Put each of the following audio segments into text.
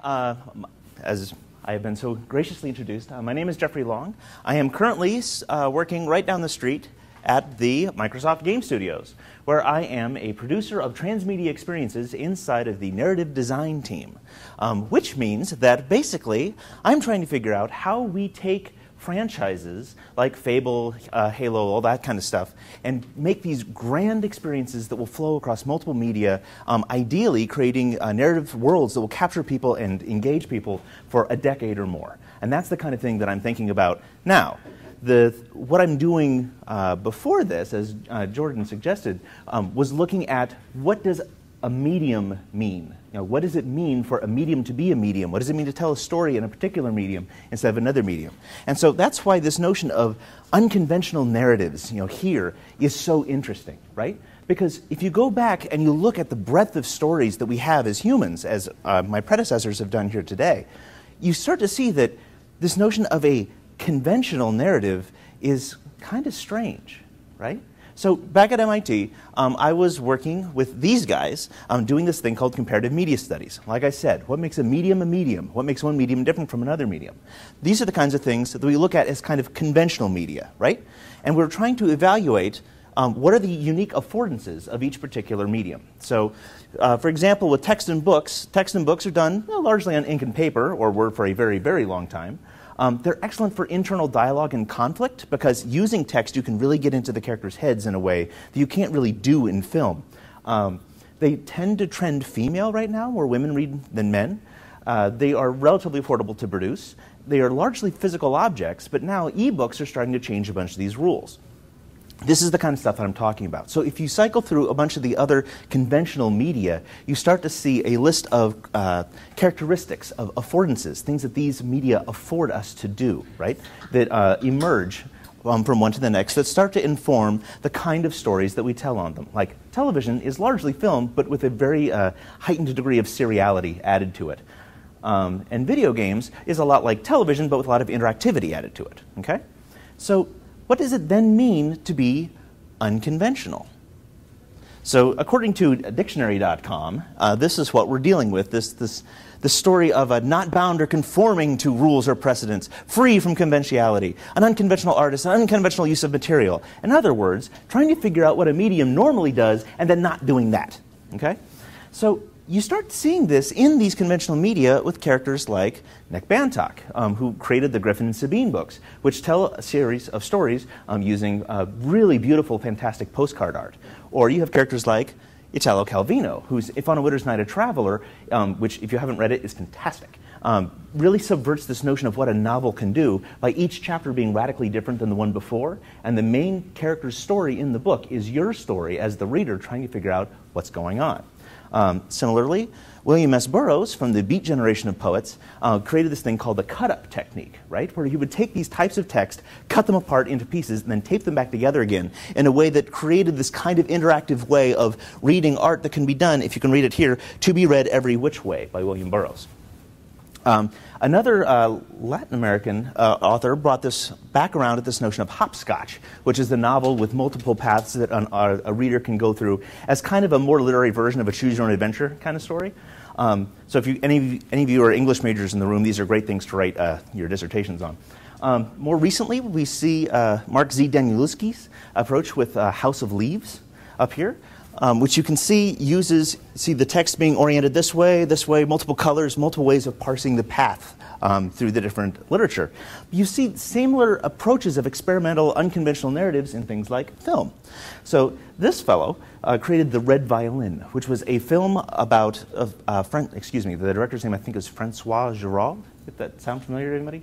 Hi. As I have been so graciously introduced, my name is Geoffrey Long. I am currently working right down the street at the Microsoft Game Studios, where I am a producer of transmedia experiences inside of the narrative design team, which means that basically I'm trying to figure out how we take franchises like Fable, Halo, all that kind of stuff, and make these grand experiences that will flow across multiple media, ideally creating narrative worlds that will capture people and engage people for a decade or more. And that's the kind of thing that I'm thinking about now. What I'm doing before this, as Jordan suggested, was looking at what does a medium mean? What does it mean for a medium to be a medium? What does it mean to tell a story in a particular medium instead of another medium? And so that's why this notion of unconventional narratives, here is so interesting, right? Because if you go back and you look at the breadth of stories that we have as humans, as my predecessors have done here today, you start to see that this notion of a conventional narrative is kind of strange, right? So back at MIT, I was working with these guys doing this thing called comparative media studies. Like I said, what makes a medium a medium? What makes one medium different from another medium? These are the kinds of things that we look at as kind of conventional media, right? And we're trying to evaluate what are the unique affordances of each particular medium. So, for example, with text and books are done largely on ink and paper, or were for a very, very long time. They're excellent for internal dialogue and conflict because using text you can really get into the characters' heads in a way that you can't really do in film. They tend to trend female right now, more women read than men. They are relatively affordable to produce. They are largely physical objects, but now ebooks are starting to change a bunch of these rules. This is the kind of stuff that I'm talking about. So if you cycle through a bunch of the other conventional media, you start to see a list of characteristics, of affordances, things that these media afford us to do, right, that emerge from one to the next, that start to inform the kind of stories that we tell on them. Like television is largely film, but with a very heightened degree of seriality added to it. And video games is a lot like television, but with a lot of interactivity added to it, okay? So what does it then mean to be unconventional? So according to dictionary.com, this is what we're dealing with, the story of a not bound or conforming to rules or precedents, free from conventionality, an unconventional artist, an unconventional use of material. In other words, trying to figure out what a medium normally does and then not doing that, okay? So you start seeing this in these conventional media with characters like Nick Bantock, who created the Griffin and Sabine books, which tell a series of stories using really beautiful, fantastic postcard art. Or you have characters like Italo Calvino, who's If on a Winter's Night a Traveler, which, if you haven't read it, is fantastic. Really subverts this notion of what a novel can do by each chapter being radically different than the one before, and the main character's story in the book is your story as the reader trying to figure out what's going on. Similarly, William S. Burroughs, from the Beat generation of poets, created this thing called the cut-up technique, right? Where he would take these types of text, cut them apart into pieces, and then tape them back together again in a way that created this kind of interactive way of reading art that can be done, if you can read it here, To Be Read Every Which Way by William Burroughs. Another Latin American author brought this back around at this notion of hopscotch, which is the novel with multiple paths that a reader can go through as kind of a more literary version of a choose-your-own-adventure kind of story. So if any of you are English majors in the room, these are great things to write your dissertations on. More recently, we see Mark Z. Danielewski's approach with House of Leaves up here. Which you can see uses the text being oriented this way, multiple colors, multiple ways of parsing the path through the different literature. You see similar approaches of experimental, unconventional narratives in things like film. So this fellow created The Red Violin, which was a film about, the director's name I think is Francois Giraud, if that sounds familiar to anybody?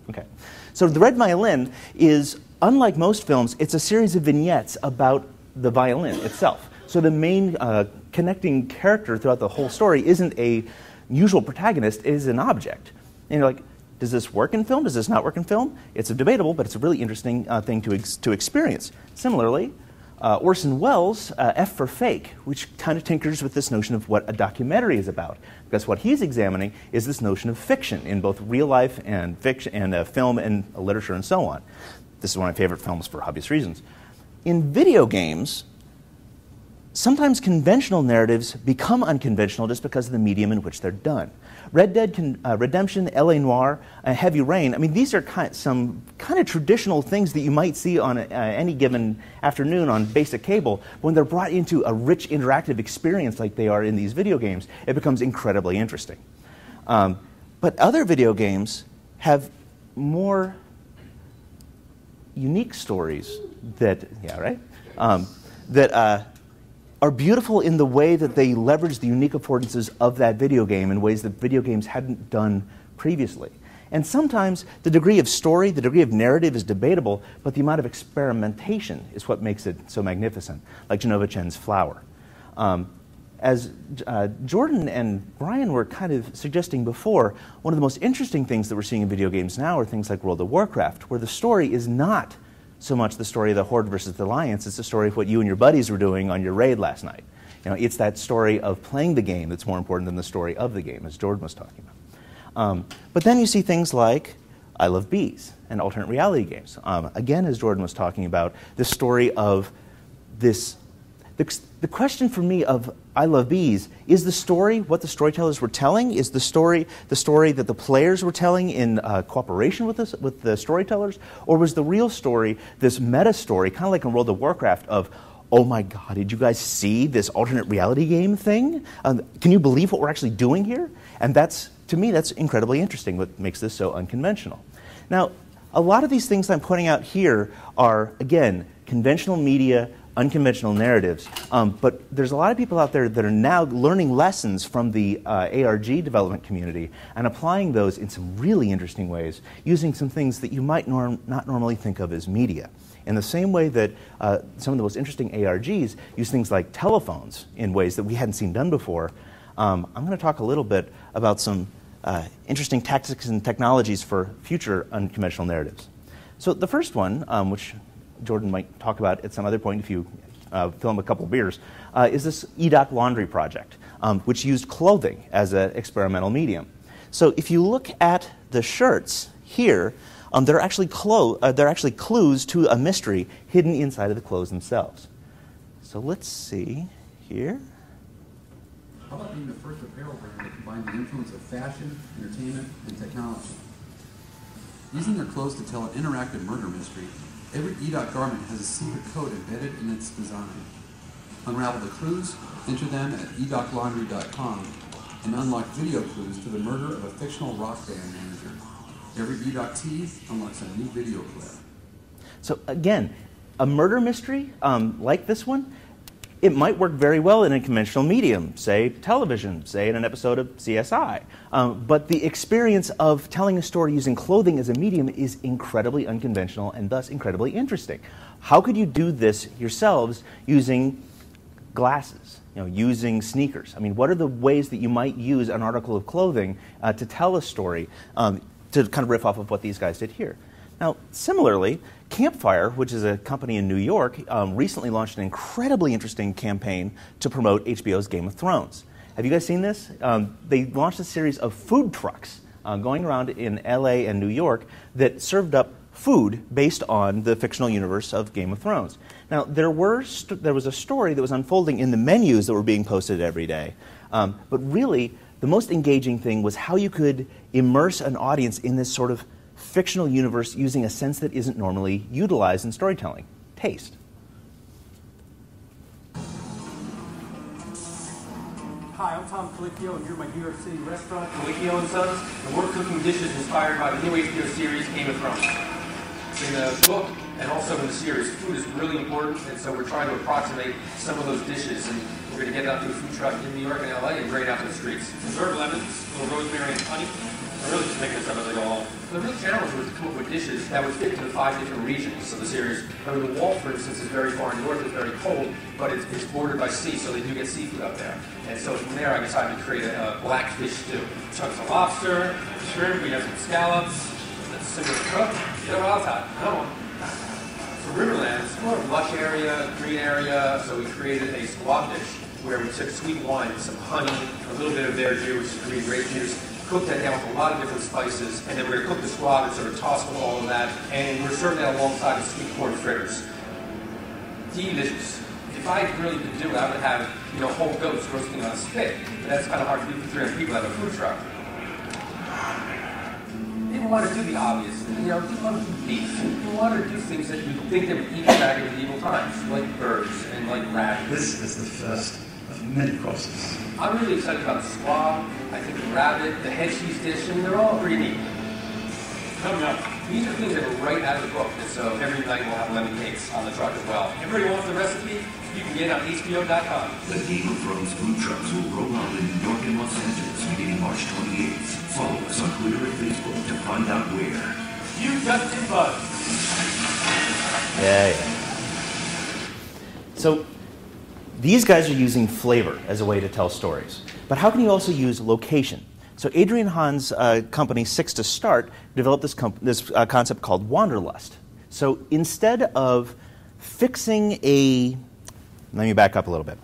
Okay. So The Red Violin is, unlike most films, it's a series of vignettes about the violin itself. So the main connecting character throughout the whole story isn't a usual protagonist, it is an object. And you're like, does this work in film? Does this not work in film? It's debatable, but it's a really interesting thing to experience. Similarly, Orson Welles' F for Fake, which kind of tinkers with this notion of what a documentary is about. Because what he's examining is this notion of fiction in both real life and fiction and film and literature and so on. This is one of my favorite films for obvious reasons. In video games, sometimes conventional narratives become unconventional just because of the medium in which they're done. Red Dead Redemption, L.A. Noire, Heavy Rain, I mean, these are some kind of traditional things that you might see on any given afternoon on basic cable. When they're brought into a rich interactive experience like they are in these video games, it becomes incredibly interesting. But other video games have more unique stories that, that are beautiful in the way that they leverage the unique affordances of that video game in ways that video games hadn't done previously. And sometimes the degree of story, the degree of narrative is debatable, but the amount of experimentation is what makes it so magnificent, like Genova Chen's Flower. As Jordan and Brian were kind of suggesting before, one of the most interesting things that we're seeing in video games now are things like World of Warcraft, where the story is not so much the story of the Horde versus the Alliance, it's the story of what you and your buddies were doing on your raid last night. You know, it's that story of playing the game that's more important than the story of the game, as Jordan was talking about. But then you see things like I Love Bees and alternate reality games. Again, as Jordan was talking about, the story of this. The question for me of I Love Bees, is the story what the storytellers were telling? Is the story that the players were telling in cooperation with the storytellers? Or was the real story this meta story, kind of like in World of Warcraft, of, oh my God, did you guys see this alternate reality game thing? Can you believe what we're actually doing here? And that's, to me, that's incredibly interesting, what makes this so unconventional. Now, a lot of these things I'm pointing out here are, again, conventional media, unconventional narratives, but there's a lot of people out there that are now learning lessons from the ARG development community and applying those in some really interesting ways, using some things that you might not normally think of as media. In the same way that some of the most interesting ARGs use things like telephones in ways that we hadn't seen done before, I'm going to talk a little bit about some interesting tactics and technologies for future unconventional narratives. So the first one, which Jordan might talk about at some other point if you fill him a couple beers, is this eDoc laundry project, which used clothing as an experimental medium. So if you look at the shirts here, they're actually clues to a mystery hidden inside of the clothes themselves. So let's see here. How about being the first apparel brand that combined the influence of fashion, entertainment, and technology? Using their clothes to tell an interactive murder mystery, every eDoc garment has a secret code embedded in its design. Unravel the clues, enter them at edoclaundry.com, and unlock video clues to the murder of a fictional rock band manager. Every eDoc tease unlocks a new video clip. So again, a murder mystery like this one, it might work very well in a conventional medium, say television, say in an episode of CSI. But the experience of telling a story using clothing as a medium is incredibly unconventional and thus incredibly interesting. How could you do this yourselves using glasses, using sneakers? I mean, what are the ways that you might use an article of clothing to tell a story, to kind of riff off of what these guys did here? Now, similarly, Campfire, which is a company in New York, recently launched an incredibly interesting campaign to promote HBO's Game of Thrones. Have you guys seen this? They launched a series of food trucks going around in LA and New York that served up food based on the fictional universe of Game of Thrones. Now, there was a story that was unfolding in the menus that were being posted every day, but really, the most engaging thing was how you could immerse an audience in this sort of fictional universe using a sense that isn't normally utilized in storytelling: taste. Hi, I'm Tom Colicchio, and you're at my New York City restaurant, Colicchio & Sons, and we're cooking dishes inspired by the new HBO series, Game of Thrones. In the book and also in the series, food is really important, and so we're trying to approximate some of those dishes, and we're going to get out to a food truck in New York and LA and bring it out to the streets. Preserved lemons, a little rosemary and honey. I'm really just making this up as I go along. The real challenge was to come up with dishes that would fit into 5 different regions of the series. I mean, the wall, for instance, is very far north, it's very cold, but it's bordered by sea, so they do get seafood up there. And so from there, I decided to create a blackfish stew. Chunks of lobster, shrimp, we have some scallops, that's similar to cook. You know what else I know? For Riverland, it's more of a lush area, green area, so we created a squab dish where we took sweet wine, some honey, a little bit of verjus, which is green grape juice, cooked that down with a lot of different spices, and then we're going to cook the squab and sort of toss with all of that, and we're serving that alongside of sweet corn fritters. Delicious. If if I really could do it, I would have, whole goats roasting on a spit. But that's kind of hard to do for 300 people at a food truck. People want to do the obvious. People want to do beef. People want to do things that you think they would eat back in medieval times, like birds and like rabbits. This is the first of many courses. I'm really excited about the squab, I think the rabbit, the head cheese dish, and they're all pretty neat. Coming up, these are things that are right out of the book, and so every night we'll have lemon cakes on the truck as well. Everybody wants the recipe? You can get it on HBO.com. The Game of Thrones food trucks will roll out in New York and Los Angeles beginning March 28th. Follow us on Twitter and Facebook to find out where. You just did buzz. Yeah. So these guys are using flavor as a way to tell stories. But how can you also use location? So Adrian Hahn's company, Six to Start, developed this concept called Wanderlust. So instead of fixing let me back up a little bit.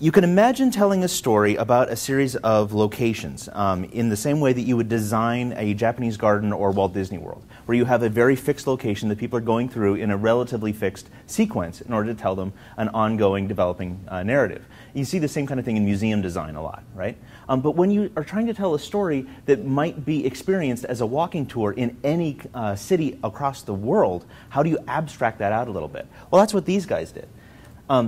You can imagine telling a story about a series of locations in the same way that you would design a Japanese garden or Walt Disney World, where you have a very fixed location that people are going through in a relatively fixed sequence in order to tell them an ongoing, developing narrative. You see the same kind of thing in museum design a lot, right? But when you are trying to tell a story that might be experienced as a walking tour in any city across the world, how do you abstract that out a little bit? Well, that's what these guys did.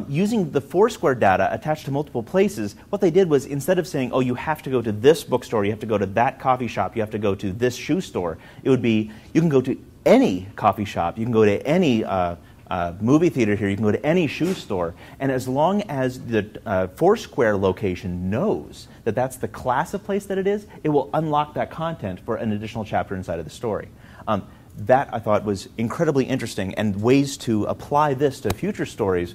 Using the Foursquare data attached to multiple places, what they did was instead of saying, oh, you have to go to this bookstore, you have to go to that coffee shop, you have to go to this shoe store, it would be, you can go to any coffee shop, you can go to any movie theater here, you can go to any shoe store, and as long as the Foursquare location knows that that's the class of place that it is, it will unlock that content for an additional chapter inside of the story. That I thought was incredibly interesting, and ways to apply this to future stories.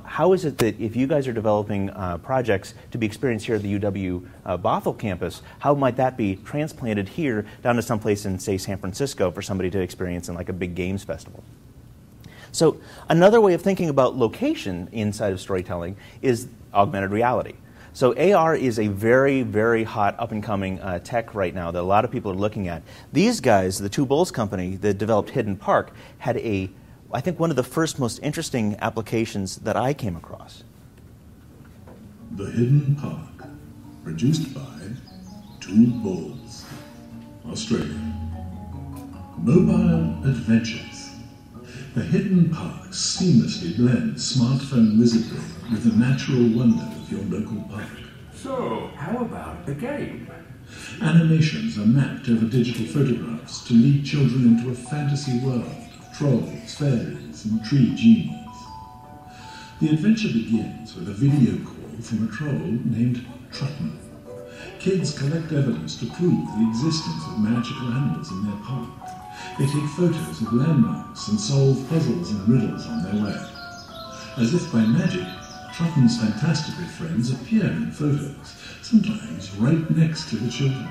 How is it that if you guys are developing projects to be experienced here at the UW Bothell campus, how might that be transplanted here down to someplace in, say, San Francisco for somebody to experience in like a big games festival? So another way of thinking about location inside of storytelling is augmented reality. So AR is a very, very hot up-and-coming tech right now that a lot of people are looking at. These guys, the Two Bulls company that developed Hidden Park, had I think one of the first most interesting applications that I came across. The Hidden Park, produced by Two Bulls, Australia. Mobile Adventures. The Hidden Park seamlessly blends smartphone wizardry with the natural wonder of your local park. So, how about a game? Animations are mapped over digital photographs to lead children into a fantasy world of trolls, fairies, and tree genies. The adventure begins with a video call from a troll named Trutton. Kids collect evidence to prove the existence of magical animals in their park. They take photos of landmarks and solve puzzles and riddles on their way. As if by magic, Trutton's fantastical friends appear in photos, sometimes right next to the children.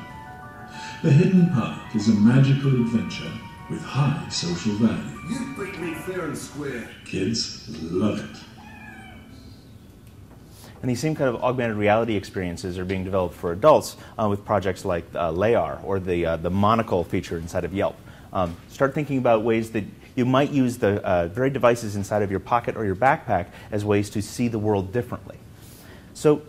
The Hidden Park is a magical adventure with high social value. You beat me fair and square. Kids love it. And these same kind of augmented reality experiences are being developed for adults with projects like Layar or the monocle feature inside of Yelp. Start thinking about ways that you might use the very devices inside of your pocket or your backpack as ways to see the world differently. So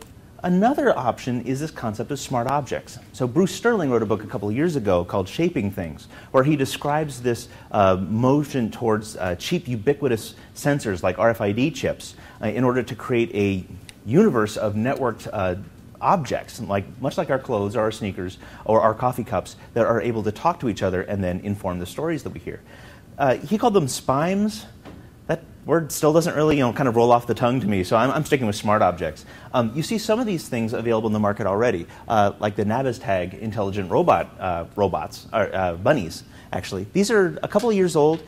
another option is this concept of smart objects. So Bruce Sterling wrote a book a couple of years ago called Shaping Things, where he describes this motion towards cheap, ubiquitous sensors like RFID chips in order to create a universe of networked objects, much like our clothes or our sneakers or our coffee cups, that are able to talk to each other and then inform the stories that we hear. He called them spimes. That word still doesn't really, kind of roll off the tongue to me, so I'm sticking with smart objects. You see some of these things available in the market already, like the Nabiztag intelligent robots, or bunnies, actually. These are a couple of years old.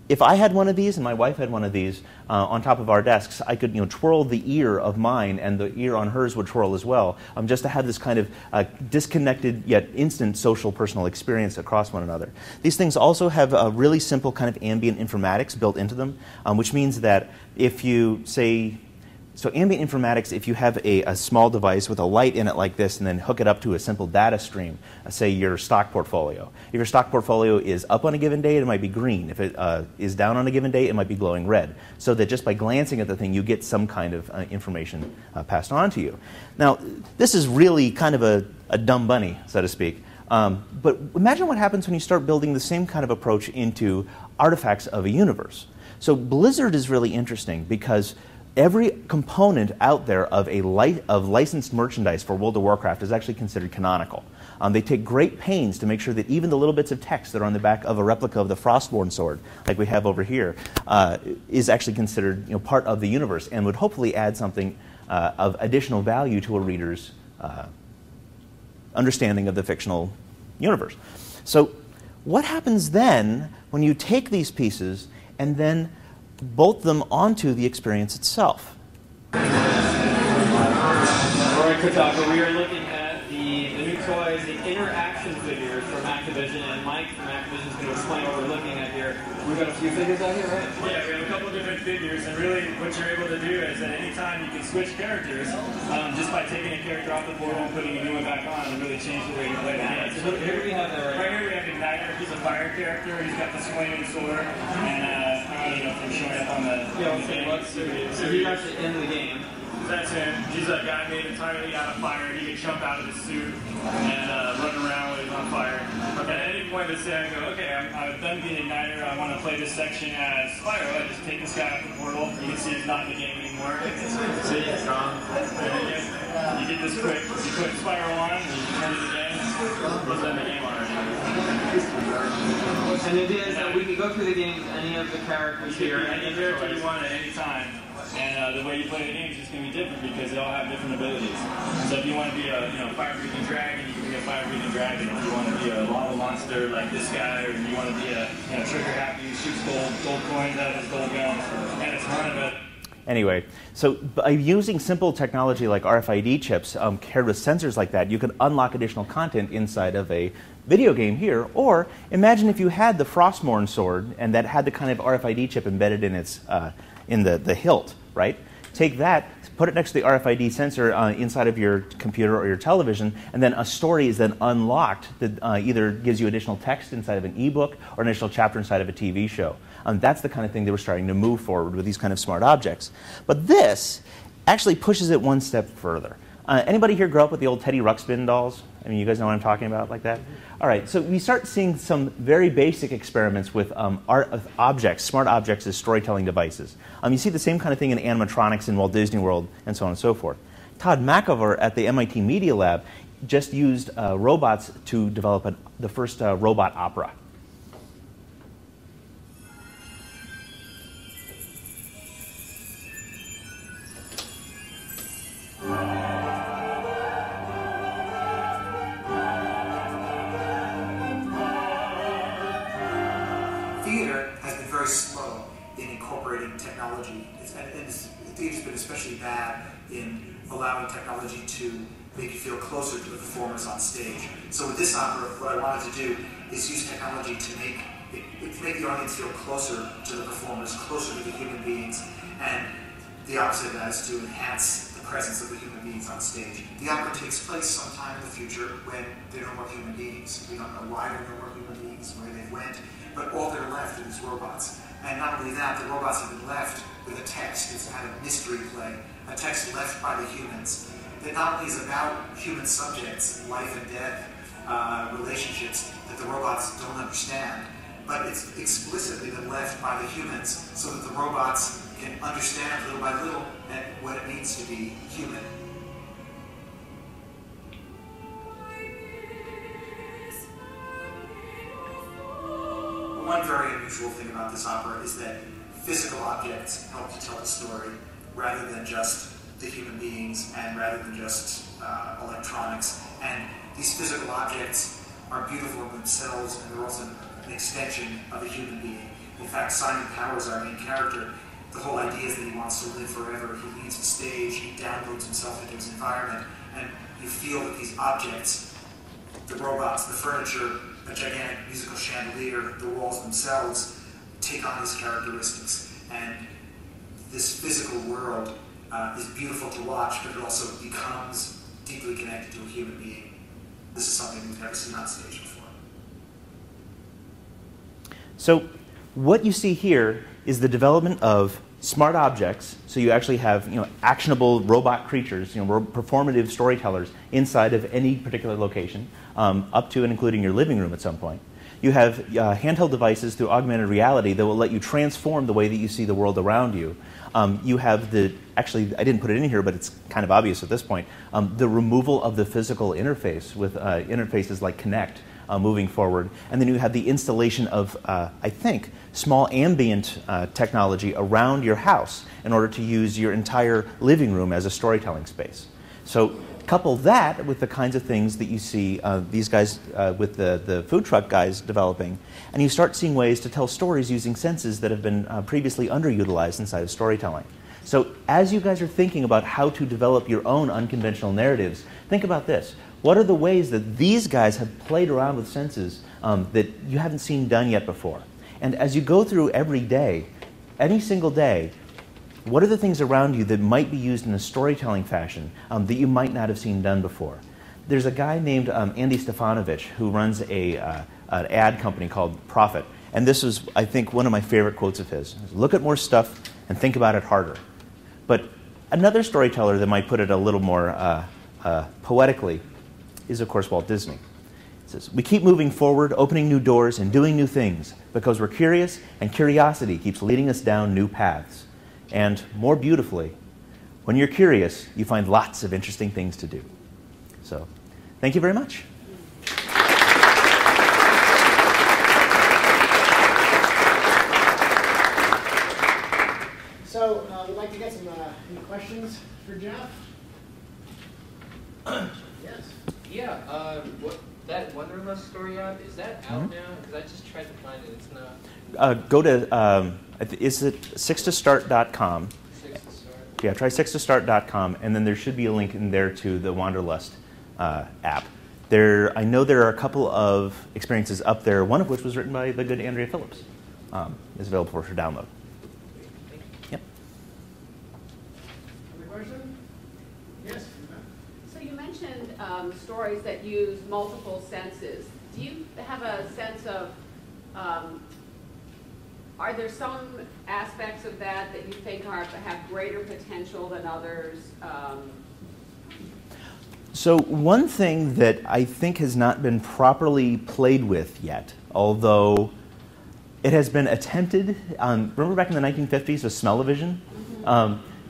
If I had one of these and my wife had one of these on top of our desks, I could twirl the ear of mine and the ear on hers would twirl as well, just to have this kind of disconnected yet instant social personal experience across one another. These things also have a really simple kind of ambient informatics built into them, which means that if you, say, So ambient informatics, if you have a small device with a light in it like this and then hook it up to a simple data stream, say your stock portfolio. If your stock portfolio is up on a given day, it might be green. If it is down on a given day, it might be glowing red. So that just by glancing at the thing, you get some kind of information passed on to you. Now, this is really kind of a dumb bunny, so to speak. But imagine what happens when you start building the same kind of approach into artifacts of a universe. So Blizzard is really interesting because every component out there of licensed merchandise for World of Warcraft is actually considered canonical. They take great pains to make sure that even the little bits of text that are on the back of a replica of the Frostborn sword, like we have over here, is actually considered part of the universe and would hopefully add something of additional value to a reader's understanding of the fictional universe. So what happens then when you take these pieces and then bolt them onto the experience itself? Roy Kotaka, we are looking at the new toys, the interaction figures from Activision, and Mike from Activision is going to explain what we're looking at here. We've got a few figures out here, right? Yeah, we have a couple of different figures, and really what you're able to do is at any time you can switch characters just by taking a character off the board and putting a new one back on and really change the way you play the game. So here we have that right here we have Igniter. He's a fire character. He's got this flaming sword, and I don't know if I'm showing up on the so he's actually in the game. That's him. He's a guy made entirely out of fire. He can jump out of his suit and run around when he's on fire. Okay. At any point, let's say I go, okay, I've done the Igniter. I want to play this section as Spyro. I just take this guy off the portal. You can see he's not in the game anymore. See, it's gone. You get this quick. You put Spyro on, and you turn it again. He's in the game already. And the idea is that we can go through the game with any of the characters here. Any character you want at any time. And the way you play the game is just going to be different because they all have different abilities. So if you want to be a fire-breathing dragon, you can be a fire-breathing dragon. If you want to be a lava monster like this guy, or if you want to be a trigger-happy who shoots gold coins out of his gold gun, and it's one of it. Anyway, so by using simple technology like RFID chips paired with sensors like that, you can unlock additional content inside of a video game here. Or imagine if you had the Frostborn sword and that had the kind of RFID chip embedded in its in the hilt, right? Take that, put it next to the RFID sensor inside of your computer or your television, and then a story is then unlocked that either gives you additional text inside of an ebook or an additional chapter inside of a TV show. That's the kind of thing they were starting to move forward with these kind of smart objects. But this actually pushes it one step further. Anybody here grow up with the old Teddy Ruxpin dolls? I mean, you guys know what I'm talking about like that? All right, so we start seeing some very basic experiments with objects, smart objects as storytelling devices. You see the same kind of thing in animatronics in Walt Disney World and so on and so forth. Todd McIver at the MIT Media Lab just used robots to develop the first robot opera. Theater has been very slow in incorporating technology. Theater's been especially bad in allowing technology to make you feel closer to the performers on stage. So with this opera, what I wanted to do is use technology to make the audience feel closer to the performers, closer to the human beings, and the opposite of that is to enhance the presence of the human beings on stage. The opera takes place sometime in the future when there are no more human beings. We don't know why there are no more human beings, where they went, but all that are left are these robots. And not only that, the robots have been left with a text. It's a kind of mystery play, a text left by the humans that not only is about human subjects, life and death, relationships that the robots don't understand, but it's explicitly been left by the humans so that the robots can understand little by little what it means to be human. One very unusual thing about this opera is that physical objects help to tell the story rather than just the human beings and rather than just electronics. And these physical objects are beautiful in themselves, and they're also an extension of a human being. In fact, Simon Powers, our main character, the whole idea is that he wants to live forever. He leaves the stage, he downloads himself into his environment, and you feel that these objects, the robots, the furniture, a gigantic musical chandelier, the walls themselves, take on these characteristics. And this physical world is beautiful to watch, but it also becomes deeply connected to a human being. This is something we've never seen on stage before. So what you see here is the development of smart objects. So you actually have actionable robot creatures, performative storytellers inside of any particular location, up to and including your living room at some point. You have handheld devices through augmented reality that will let you transform the way that you see the world around you. You have actually, I didn't put it in here, but it's kind of obvious at this point, the removal of the physical interface with interfaces like Kinect moving forward. And then you have the installation of, I think, small ambient technology around your house in order to use your entire living room as a storytelling space. So couple that with the kinds of things that you see these guys with the food truck guys developing, and you start seeing ways to tell stories using senses that have been previously underutilized inside of storytelling. So as you guys are thinking about how to develop your own unconventional narratives, think about this. What are the ways that these guys have played around with senses that you haven't seen done yet before? And as you go through every day, any single day, what are the things around you that might be used in a storytelling fashion that you might not have seen done before? There's a guy named Andy Stefanovich who runs an ad company called Profit. And this is, I think, one of my favorite quotes of his. Look at more stuff and think about it harder. But another storyteller that might put it a little more poetically is, of course, Walt Disney. It says, we keep moving forward, opening new doors and doing new things because we're curious, and curiosity keeps leading us down new paths. And more beautifully, when you're curious, you find lots of interesting things to do. So, thank you very much. So, we'd like to get some any questions for Jeff? Yes. Yeah, that Wanderlust story app, is that out now? Because I just tried to find it, it's not. Go to, is it 6tostart.com? 6tostart. Yeah, try 6tostart.com, and then there should be a link in there to the Wanderlust app. I know there are a couple of experiences up there, one of which was written by the good Andrea Phillips. Is available for download. Yep. Other question? Yes. So you mentioned stories that use multiple senses. Do you have a sense of, are there some aspects of that that you think have greater potential than others? So one thing that I think has not been properly played with yet, although it has been attempted, remember back in the 1950s with smell-o-vision?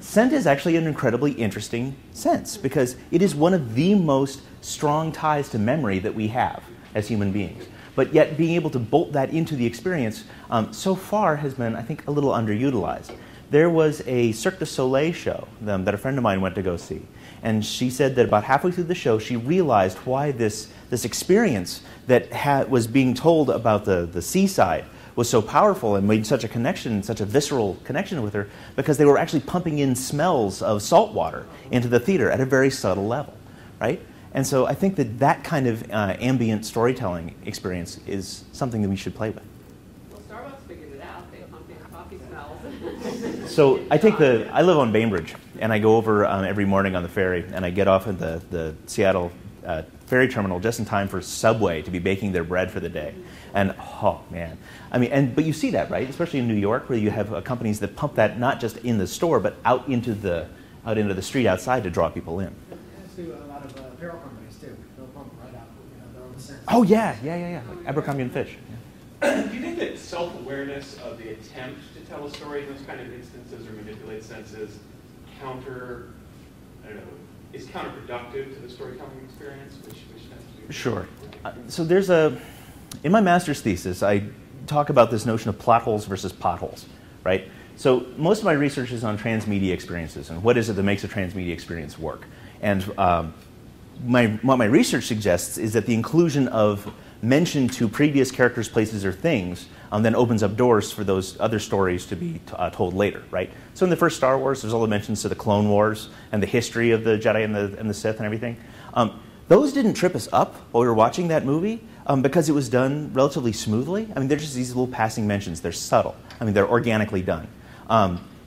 Scent is actually an incredibly interesting sense because it is one of the most strong ties to memory that we have as human beings. But yet being able to bolt that into the experience so far has been, I think, a little underutilized. There was a Cirque du Soleil show that a friend of mine went to go see. And she said that about halfway through the show, she realized why this experience that was being told about the seaside was so powerful and made such a connection, such a visceral connection with her, because they were actually pumping in smells of salt water into the theater at a very subtle level, right? And so I think that kind of ambient storytelling experience is something that we should play with. Well, Starbucks figured it out. They pump in coffee smells. So I live on Bainbridge, and I go over every morning on the ferry, and I get off at the Seattle ferry terminal just in time for Subway to be baking their bread for the day. And oh man, I mean, but you see that, right? Especially in New York, where you have companies that pump that not just in the store, but out into the street outside to draw people in. To a lot of apparel companies too. They'll pump right out, their own scent. Oh yeah, like Abercrombie and Fitch. Yeah. Do you think that self-awareness of the attempt to tell a story in those kind of instances or manipulate senses is counterproductive to the storytelling experience? Which tends to be Sure. So in my master's thesis, I talk about this notion of plot holes versus potholes, right? So most of my research is on transmedia experiences and what is it that makes a transmedia experience work. And what my research suggests is that the inclusion of mention to previous characters, places, or things then opens up doors for those other stories to be told later, right? So in the first Star Wars, there's all the mentions to the Clone Wars and the history of the Jedi and the Sith and everything. Those didn't trip us up while we were watching that movie because it was done relatively smoothly. I mean, they're just these little passing mentions. They're subtle. I mean, they're organically done.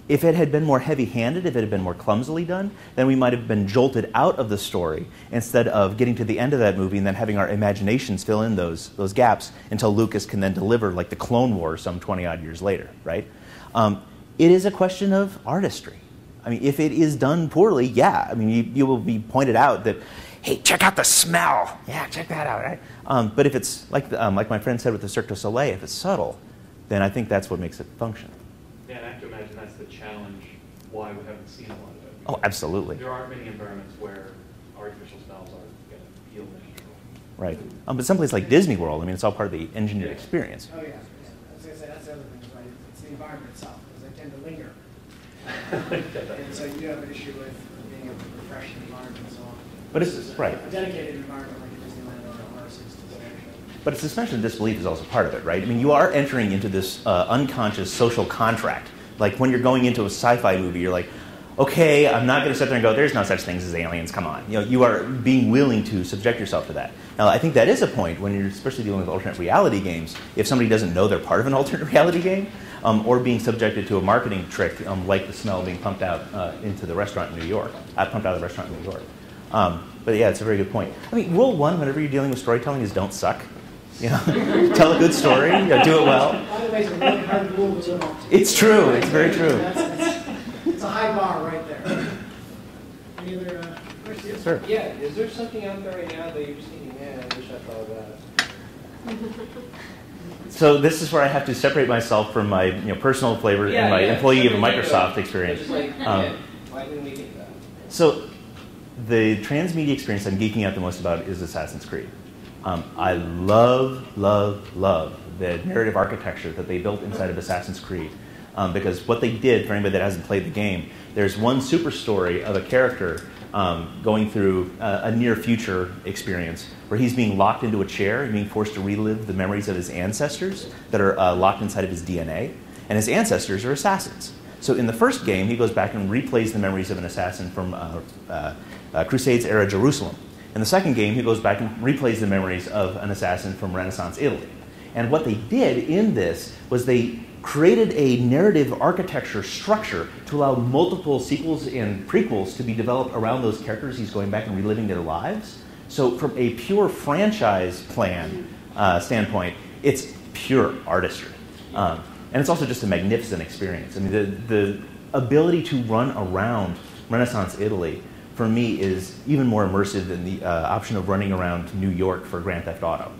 If it had been more heavy-handed, if it had been more clumsily done, then we might have been jolted out of the story instead of getting to the end of that movie and then having our imaginations fill in those gaps until Lucas can then deliver like the Clone Wars some 20-odd years later, right? It is a question of artistry. I mean, if it is done poorly, yeah. I mean, you will be pointed out that, hey, check out the smell. Yeah, check that out, right? But if it's, like my friend said with the Cirque du Soleil, if it's subtle, then I think that's what makes it function. Yeah, and I have to imagine that's the challenge why we haven't seen a lot of it. Oh, absolutely. There aren't many environments where artificial smells are going to feel natural. Right. But someplace like Disney World, I mean, it's all part of the engineered experience. Oh, yeah. I was going to say, that's the other thing, right? It's the environment itself, because they tend to linger. And so you have an issue with being able to refresh the environment and so on. But it's, right. A dedicated environment like a Disneyland or a Six Flags. But suspension of disbelief is also part of it, right? I mean, you are entering into this unconscious social contract. Like when you're going into a sci-fi movie, you're like, okay, I'm not going to sit there and go, there's no such things as aliens, come on. You know, you are being willing to subject yourself to that. Now, I think that is a point when you're especially dealing with alternate reality games, if somebody doesn't know they're part of an alternate reality game, or being subjected to a marketing trick, like the smell being pumped out into the restaurant in New York, pumped out of the restaurant in New York. But yeah, it's a very good point. I mean, rule one, whenever you're dealing with storytelling, is don't suck. You know, tell a good story, do it well. By the way, it's a really hard rule to do. It's true. It's very true. It's a high bar right there. Any other questions? Sir. Yeah, is there something out there right now that you're just thinking, man, I wish I thought of that? So this is where I have to separate myself from my personal flavor and my employee of a Microsoft experience. Just like, why didn't we think of that? So the transmedia experience I'm geeking out the most about is Assassin's Creed. I love the narrative architecture that they built inside of Assassin's Creed. Because what they did, for anybody that hasn't played the game, there's one super story of a character going through a near future experience where he's being locked into a chair and being forced to relive the memories of his ancestors that are locked inside of his DNA. And his ancestors are assassins. So in the first game, he goes back and replays the memories of an assassin from Crusades-era Jerusalem. In the second game, he goes back and replays the memories of an assassin from Renaissance Italy. And what they did in this was they created a narrative architecture structure to allow multiple sequels and prequels to be developed around those characters he's going back and reliving their lives. So from a pure franchise plan standpoint, it's pure artistry. And it's also just a magnificent experience. I mean, the ability to run around Renaissance Italy, for me, is even more immersive than the option of running around New York for Grand Theft Auto.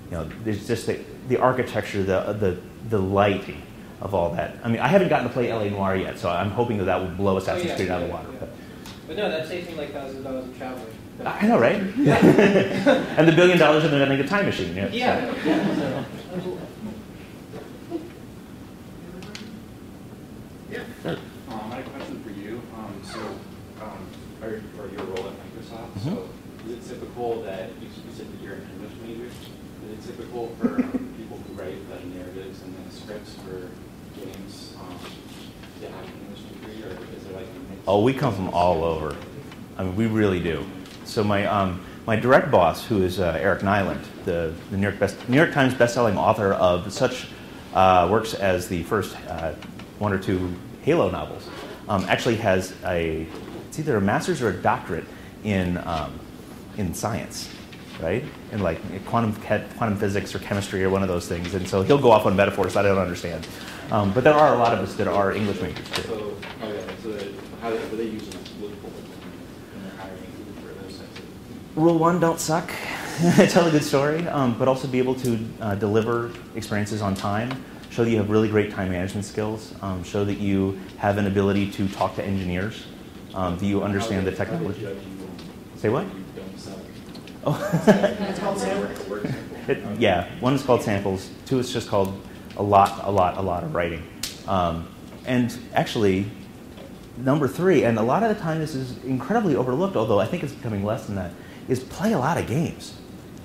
You know, there's just the architecture, the lighting of all that. I mean, I haven't gotten to play LA Noire yet, so I'm hoping that will blow Assassin's Creed out of the water. Yeah. But no, that saves me like $1,000 of traveling. I know, right? And the $1 billion of inventing a time machine. Yeah. Sure. I have a question for you. Or your role at Microsoft. Mm-hmm. So, is it typical that you said that you're an English major? Is it typical for people who write narratives and then scripts for games to have an English degree, or is there like a mix? Oh, we come from all over. I mean, we really do. So my direct boss, who is Eric Nyland, the New York Times bestselling author of such works as the first one or two Halo novels, actually has it's either a master's or a doctorate in science, right? In like quantum physics or chemistry or one of those things. And so he'll go off on metaphors that I don't understand. But there are a lot of us that are English majors too. So how are they using loopholes when they're hiring for those types of? Rule one: don't suck. Tell a good story, but also be able to deliver experiences on time. Show that you have really great time management skills. Show that you have an ability to talk to engineers. Do you understand the technology? Say what? Oh. It's called samples. Yeah, one is called samples. Two is just called a lot of writing. And actually, number three, and a lot of the time this is incredibly overlooked, although I think it's becoming less than that, is play a lot of games.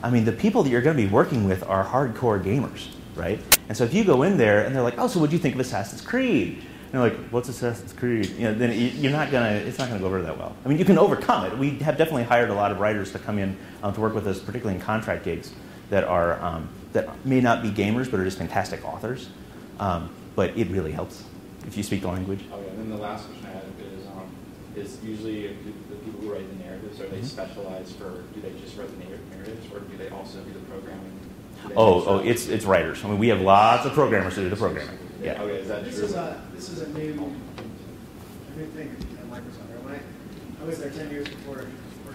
I mean, the people that you're going to be working with are hardcore gamers, right? And so if you go in there and they're like, oh, so what'd you think of Assassin's Creed? And you're like, what's Assassin's Creed? You know, then it's not gonna go over that well. I mean, you can overcome it. We have definitely hired a lot of writers to come in to work with us, particularly in contract gigs, that are that may not be gamers, but are just fantastic authors. But it really helps. if you speak the language. Okay, and then the last question I had is usually the people who write the narratives, are they specialized for, do they just write the narratives, or do they also do the programming? It's writers. I mean, we have lots of programmers who do the programming. Yeah. Okay, is that this true? This is a new thing at Microsoft. When I was there 10 years before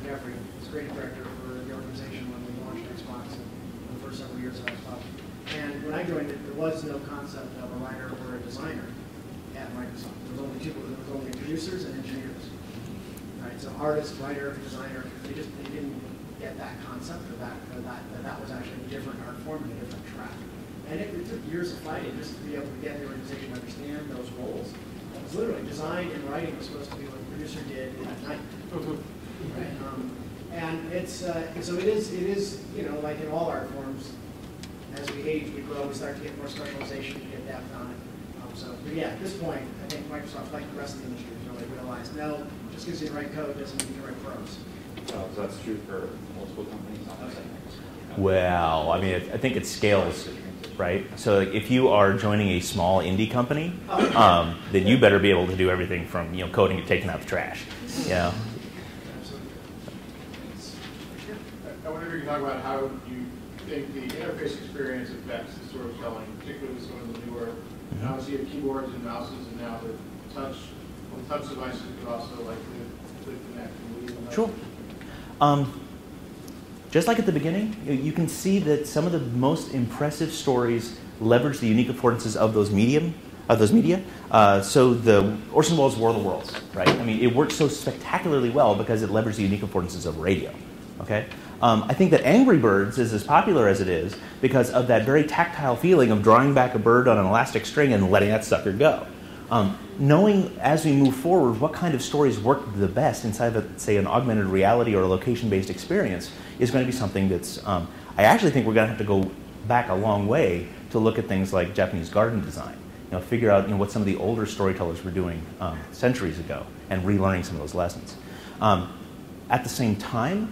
Geoffrey was creative director for the organization when we launched Xbox and the first several years of Xbox. And when I joined it, there was no concept of a writer or a designer at Microsoft. There was only two people. There was only producers and engineers. Right? So artist, writer, designer, they didn't get that concept or that was actually a different art form and a different track. And it took years of fighting just to be able to get the organization to understand those roles. It was literally design and writing was supposed to be what the producer did at night. Right? And it's so it is like in all art forms, as we age, we grow, we start to get more specialization, to get depth on it. But yeah, at this point, I think Microsoft, like the rest of the industry, has really realized, no, just because you write code doesn't mean you write prose. So that's true for multiple companies? Well, I mean, I think it scales, right? So if you are joining a small indie company, then you better be able to do everything from coding to taking out the trash. Yeah. I wonder if you can talk about how you think the interface experience affects the storytelling, particularly with some of the newer. Obviously, you have keyboards and mouses, and now the touch devices could also like click connect and leave. Sure. Just like at the beginning, you can see that some of the most impressive stories leverage the unique affordances of those media. So the Orson Welles' War of the Worlds, right? I mean, it works so spectacularly well because it leveraged the unique affordances of radio. Okay. I think that Angry Birds is as popular as it is because of that very tactile feeling of drawing back a bird on an elastic string and letting that sucker go. Knowing as we move forward what kind of stories work the best inside of, say, an augmented reality or a location-based experience is going to be something that's, I actually think we're going to have to go back a long way to look at things like Japanese garden design. Figure out what some of the older storytellers were doing centuries ago and relearning some of those lessons. At the same time,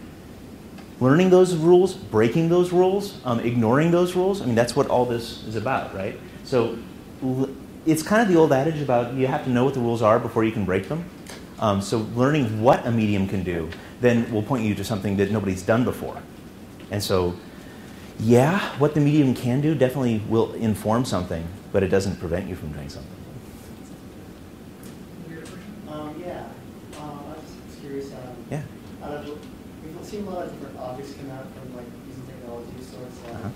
learning those rules, breaking those rules, ignoring those rules, I mean, that's what all this is about, right? So it's kind of the old adage about you have to know what the rules are before you can break them. So learning what a medium can do then will point you to something that nobody's done before. And so, yeah, what the medium can do definitely will inform something, but it doesn't prevent you from doing something. I was just curious. Yeah. We've seen a lot of different objects come out from like using technology, sorts like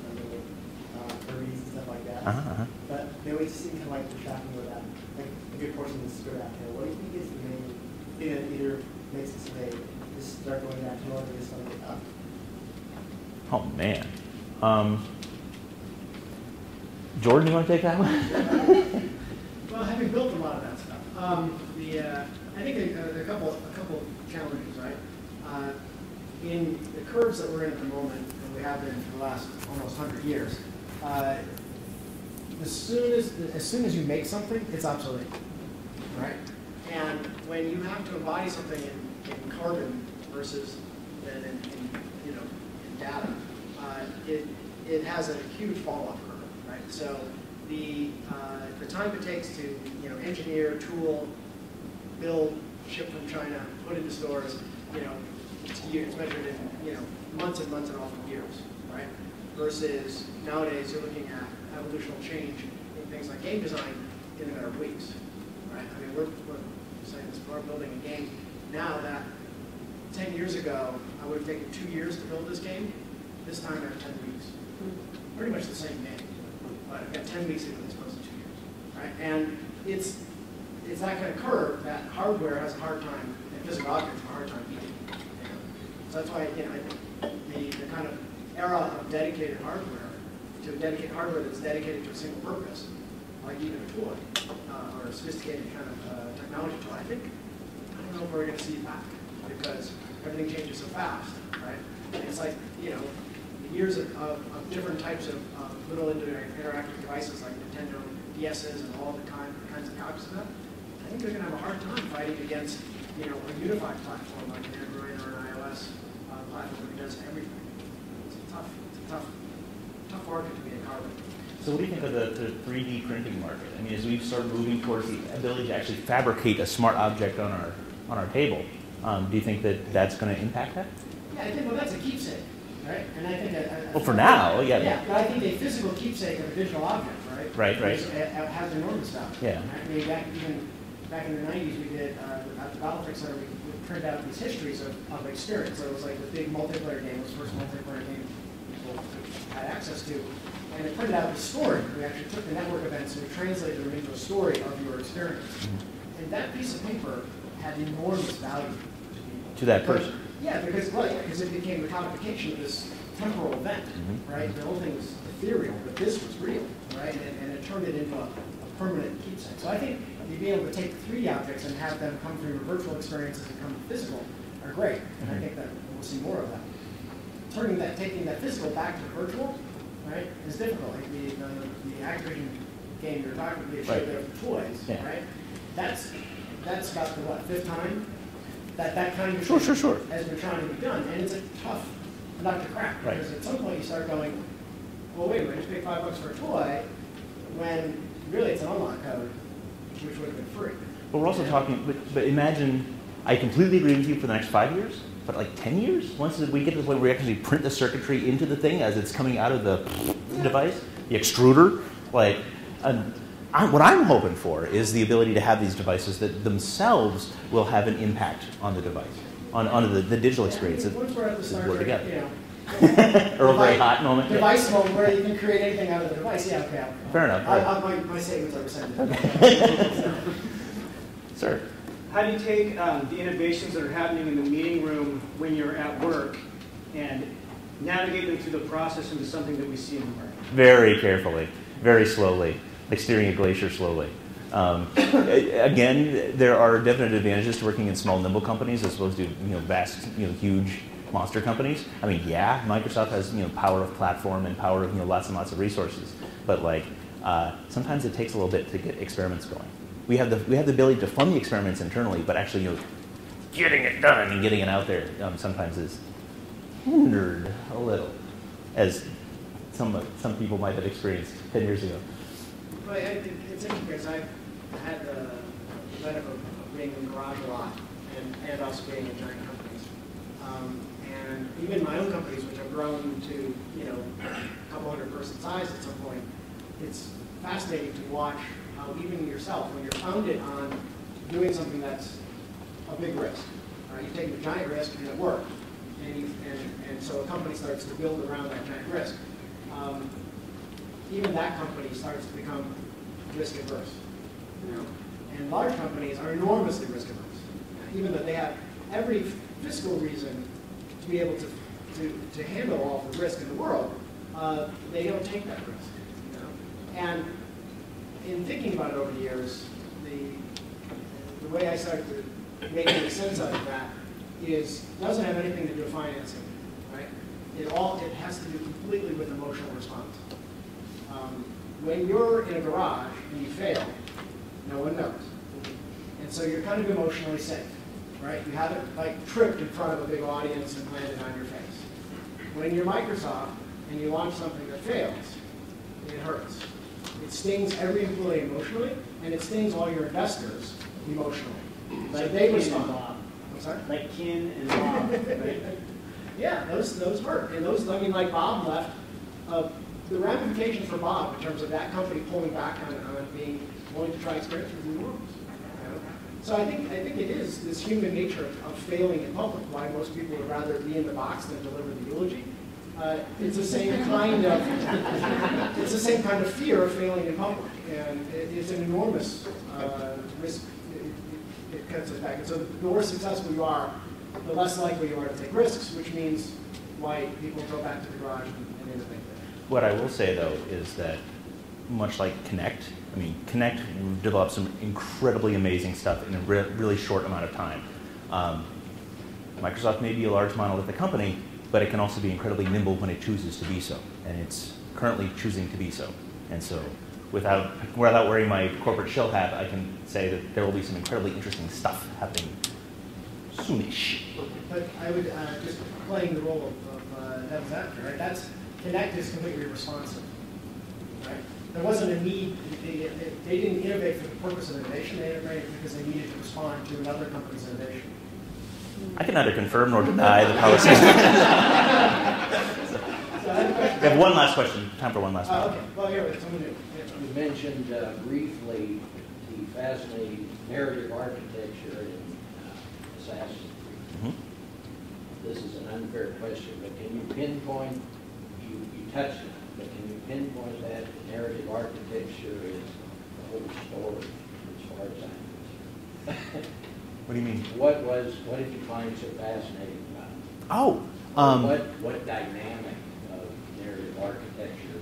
furries and stuff like that. But they always seem kind of like the tracking with that, like a good portion of the skirt out there. What do you think is the main thing that either makes it so they just start going back to normal or just something up? Oh man. Jordan, you want to take that one? Well, having built a lot of that stuff, I think a couple challenges, right? In the curves that we're in at the moment, and we have been for the last almost 100 years, as soon as you make something, it's obsolete, right? And when you have to embody something in carbon versus in data, it has a huge fall-off curve, right? So the time it takes to engineer, tool, build, ship from China, put into stores, it's years, measured in months and months and often years, right? Versus nowadays you're looking at evolutional change in things like game design in a matter of weeks, right? I mean, we're saying this, we're building a game now that 10 years ago I would have taken 2 years to build this game. This time I have 10 weeks. Pretty much the same game, but I've got 10 weeks into it as opposed to 2 years, right? And it's that kind of curve that hardware has a hard time, and physical objects have a hard time beating. So that's why the kind of era of dedicated hardware to dedicated hardware that's dedicated to a single purpose, like even a toy or a sophisticated kind of technology tool, I don't know if we're going to see it back because everything changes so fast, right? And it's like the years of different types of little interactive devices like Nintendo DS's and all the kinds of copies of that. I think they're going to have a hard time fighting against a unified platform like an Android or an iOS platform that does everything. It's a tough market to be in carbon. So what do you think of the 3D printing market? I mean, as we've started moving towards the ability to actually fabricate a smart object on our table, do you think that that's going to impact that? Yeah, I think, well, that's a keepsake, right? And I think well, for now, yeah. Yeah, but I think a physical keepsake of a digital object, right? Right. Has enormous value. Yeah. Right? I mean, back in the 90s, we did, at the Battlefield Center, we printed out these histories of experience. So it was like the big multiplayer game, it was the first multiplayer game people had access to. And it printed out the story. We actually took the network events and we translated them into a story of your experience. And that piece of paper had enormous value to people. To that person. Yeah, because it became the codification of this temporal event, right? The whole thing was ethereal, but this was real, right? And it turned it into a permanent keepsake. So I think you'd be able to take 3D objects and have them come from your virtual experiences and come physical are great. And I think that we'll see more of that. Taking that physical back to virtual, right, is difficult. Like the Activision game you're talking about, showed their toys, right? That's about the what, 5th time that kind of sure has been trying to be done, and it's a tough nut to crack because at some point you start going, well, wait a minute, just pay $5 for a toy when really it's an unlock code, which would have been free. But we're also talking, but imagine, I completely agree with you for the next 5 years, but like 10 years? Once we get to the point where we actually print the circuitry into the thing as it's coming out of the device, the extruder, like, what I'm hoping for is the ability to have these devices that themselves will have an impact on the device, on the digital experience. Once we're at the start, together. You know, or a very hot moment. Device moment where you can create anything out of the device. Yeah, okay. Fair enough. My statements are rescinded. Sir. How do you take the innovations that are happening in the meeting room when you're at work and navigate them through the process into something that we see in the market? Very carefully, very slowly, like steering a glacier slowly. Again, there are definite advantages to working in small, nimble companies as opposed to vast, huge monster companies. I mean, yeah, Microsoft has power of platform and power of lots and lots of resources, but like sometimes it takes a little bit to get experiments going. We have the ability to fund the experiments internally, but actually getting it done and getting it out there sometimes is hindered a little, as some people might have experienced 10 years ago. Well, it's interesting because I've had the benefit of being in the garage a lot and also being in giant companies. And even my own companies, which have grown to a couple hundred person size at some point, it's fascinating to watch how even yourself, when you're founded on doing something that's a big risk, right? You take a giant risk and it worked, and so a company starts to build around that giant risk. Even that company starts to become risk averse, and large companies are enormously risk averse, even though they have every fiscal reason to be able to handle all the risk in the world. They don't take that risk, and in thinking about it over the years, the way I started to make sense of that doesn't have anything to do with financing, right? It has to do completely with emotional response. When you're in a garage and you fail, no one knows, and so you're kind of emotionally safe, right? You haven't like tripped in front of a big audience and landed on your face. When you're Microsoft and you launch something that fails, it hurts. It stings every employee emotionally, and it stings all your investors emotionally. Like they respond. I'm sorry? Like Ken and Bob, right? Yeah, those hurt. And like Bob left, the ramifications for Bob in terms of that company pulling back on being willing to try experiments was enormous. So I think it is this human nature of failing in public, why most people would rather be in the box than deliver the eulogy. It's the same kind of fear of failing in public, and it's an enormous risk. It cuts us back. And so the more successful you are, the less likely you are to take risks, which means why people go back to the garage and innovate there. What I will say though is that much like Connect, Connect developed some incredibly amazing stuff in a really short amount of time. Microsoft may be a large monolithic company, but it can also be incredibly nimble when it chooses to be so, and it's currently choosing to be so. And so, without wearing my corporate shell hat, I can say that there will be some incredibly interesting stuff happening soonish. But I would just playing the role of devil's advocate, right? Connect is completely responsive, right? there wasn't a need. They didn't innovate for the purpose of innovation. They innovated because they needed to respond to another company's innovation. I can neither confirm nor deny the policy. We have one last question. Time for one last one. Okay. Well, here, someone new. You mentioned briefly the fascinating narrative architecture in Assassin's Creed. This is an unfair question, but can you pinpoint, you touched on it, but can you pinpoint that the narrative architecture is the whole story as far as I'm concerned? What do you mean? What did you find so fascinating about it? Oh. What dynamic of narrative architecture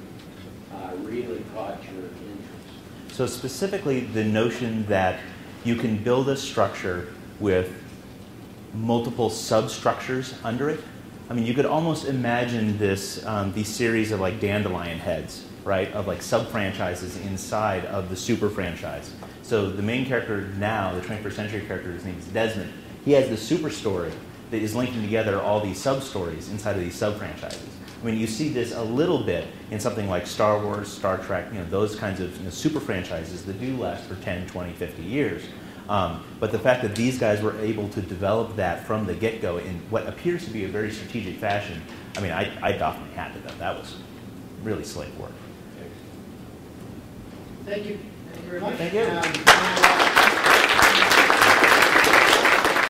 really caught your interest? So specifically the notion that you can build a structure with multiple substructures under it. I mean, you could almost imagine this, these series of like dandelion heads, right, of like sub-franchises inside of the super franchise. So the main character now, the 21st century character, his name is Desmond. He has the super story that is linking together all these sub-stories inside of these sub-franchises. I mean, you see this a little bit in something like Star Wars, Star Trek, those kinds of super franchises that do last for 10, 20, 50 years. But the fact that these guys were able to develop that from the get-go in what appears to be a very strategic fashion, I mean, I doffed my hat to them. That was really slick work. Thank you. Thank you very much. Thank you.